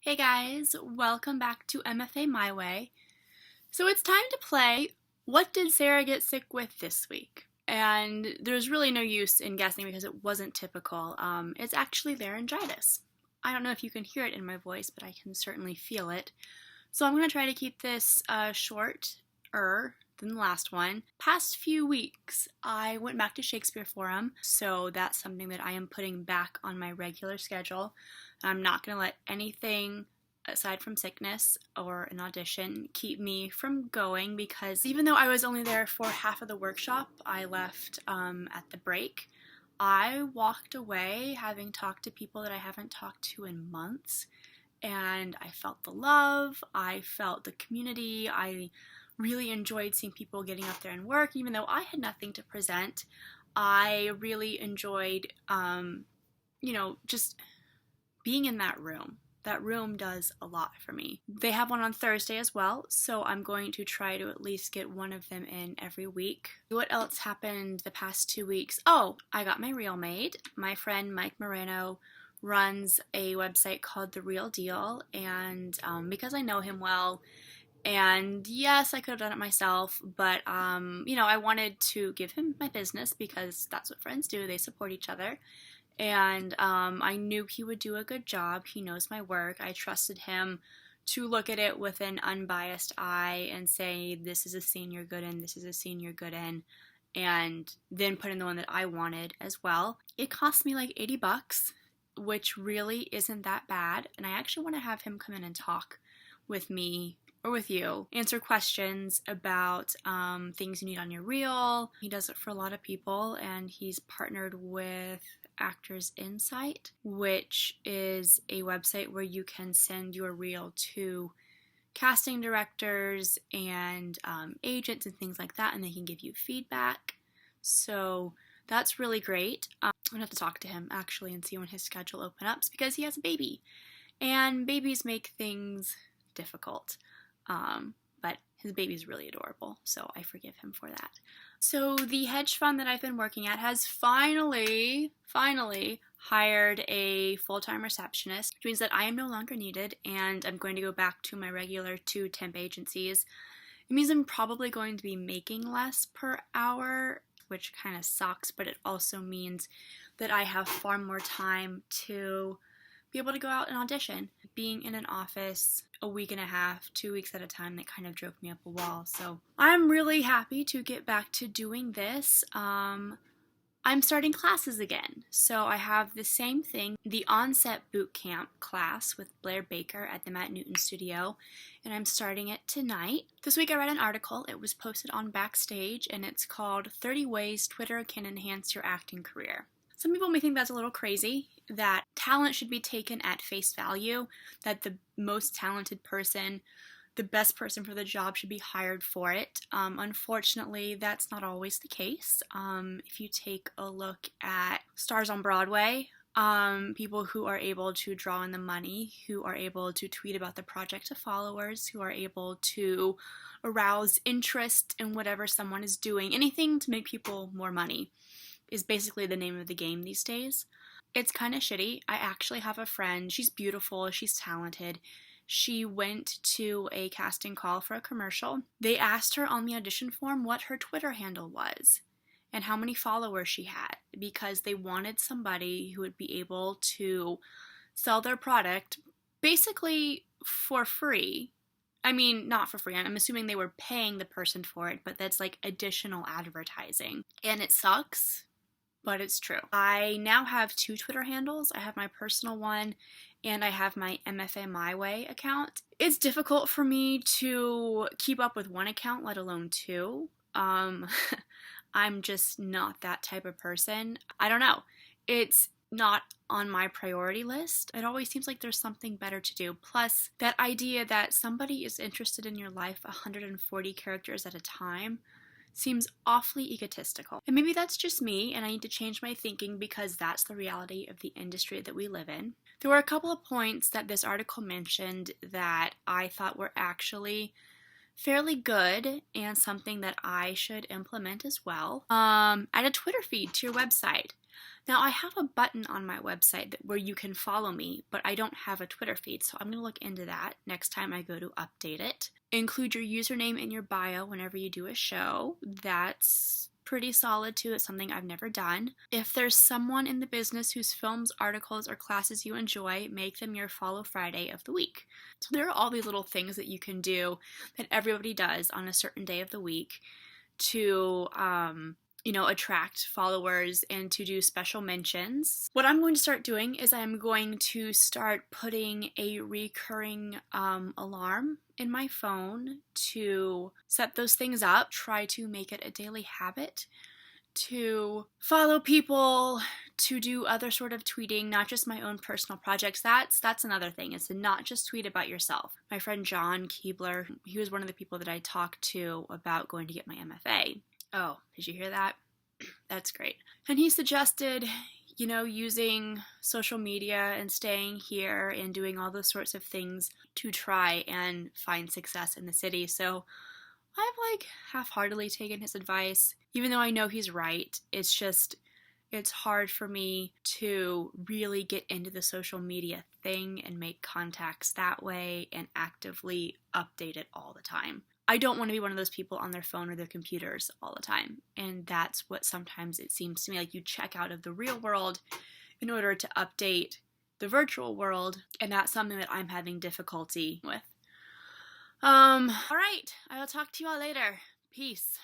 Hey guys, welcome back to MFA My Way. So it's time to play What Did Sarah Get Sick With This Week? And there's really no use in guessing because it wasn't typical. It's actually laryngitis. I don't know if you can hear it in my voice, but I can certainly feel it. So I'm going to try to keep this shorter than the last one. Past few weeks, I went back to Shakespeare Forum, so that's something that I am putting back on my regular schedule. I'm not going to let anything aside from sickness or an audition keep me from going, because even though I was only there for half of the workshop, I left at the break. I walked away having talked to people that I haven't talked to in months, and I felt the love, I felt the community, I really enjoyed seeing people getting up there and work, even though I had nothing to present. I really enjoyed, just being in that room. That room does a lot for me. They have one on Thursday as well, so I'm going to try to at least get one of them in every week. What else happened the past 2 weeks? Oh, I got my reel made. My friend Mike Moreno runs a website called The Real Deal, and because I know him well, and yes, I could have done it myself, but I wanted to give him my business because that's what friends do. They support each other. And I knew he would do a good job. He knows my work. I trusted him to look at it with an unbiased eye and say, this is a scene you're good in, this is a scene you're good in, and then put in the one that I wanted as well. It cost me like $80, which really isn't that bad. And I actually want to have him come in and talk with me or with you, answer questions about things you need on your reel. He does it for a lot of people, and he's partnered with Actors Insight, which is a website where you can send your reel to casting directors and agents and things like that, and they can give you feedback. So that's really great. I'm gonna have to talk to him actually and see when his schedule opens up, because he has a baby, and babies make things difficult. But his baby's really adorable, so I forgive him for that. So the hedge fund that I've been working at has finally hired a full-time receptionist, which means that I am no longer needed, and I'm going to go back to my regular 2 temp agencies. It means I'm probably going to be making less per hour, which kind of sucks, but it also means that I have far more time to be able to go out and audition. Being in an office a week and a half, 2 weeks at a time, that kind of drove me up a wall. So I'm really happy to get back to doing this. I'm starting classes again. So I have the same thing, the Onset Boot Camp class with Blair Baker at the Matt Newton Studio, and I'm starting it tonight. This week I read an article. It was posted on Backstage, and it's called 30 Ways Twitter Can Enhance Your Acting Career. Some people may think that's a little crazy, that talent should be taken at face value, that the most talented person, the best person for the job, should be hired for it. Unfortunately, that's not always the case. If you take a look at stars on Broadway, people who are able to draw in the money, who are able to tweet about the project to followers, who are able to arouse interest in whatever someone is doing, anything to make people more money, is basically the name of the game these days. It's kind of shitty. I actually have a friend. She's beautiful. She's talented. She went to a casting call for a commercial. They asked her on the audition form what her Twitter handle was and how many followers she had, because they wanted somebody who would be able to sell their product basically for free. I mean, not for free. I'm assuming they were paying the person for it, but that's like additional advertising. And it sucks, but it's true. I now have 2 Twitter handles. I have my personal one, and I have my MFA My Way account. It's difficult for me to keep up with one account, let alone 2. I'm just not that type of person. I don't know. It's not on my priority list. It always seems like there's something better to do. Plus, that idea that somebody is interested in your life 140 characters at a time seems awfully egotistical. And maybe that's just me, and I need to change my thinking, because that's the reality of the industry that we live in. There were a couple of points that this article mentioned that I thought were actually fairly good and something that I should implement as well. Add a Twitter feed to your website. Now, I have a button on my website where you can follow me, but I don't have a Twitter feed, so I'm going to look into that next time I go to update it. Include your username in your bio whenever you do a show. That's pretty solid too. It's something I've never done. If there's someone in the business whose films, articles, or classes you enjoy, make them your Follow Friday of the week. So there are all these little things that you can do that everybody does on a certain day of the week to attract followers and to do special mentions. What I'm going to start doing is I'm going to start putting a recurring alarm in my phone to set those things up, try to make it a daily habit to follow people, to do other sort of tweeting, not just my own personal projects. That's another thing, is to not just tweet about yourself. My friend John Keebler, he was one of the people that I talked to about going to get my MFA. Oh, did you hear that? That's great. And he suggested, using social media and staying here and doing all those sorts of things to try and find success in the city. So I've half-heartedly taken his advice, even though I know he's right. It's hard for me to really get into the social media thing and make contacts that way and actively update it all the time. I don't want to be one of those people on their phone or their computers all the time. And that's what sometimes it seems to me like you check out of the real world in order to update the virtual world. And that's something that I'm having difficulty with. All right. I will talk to you all later. Peace.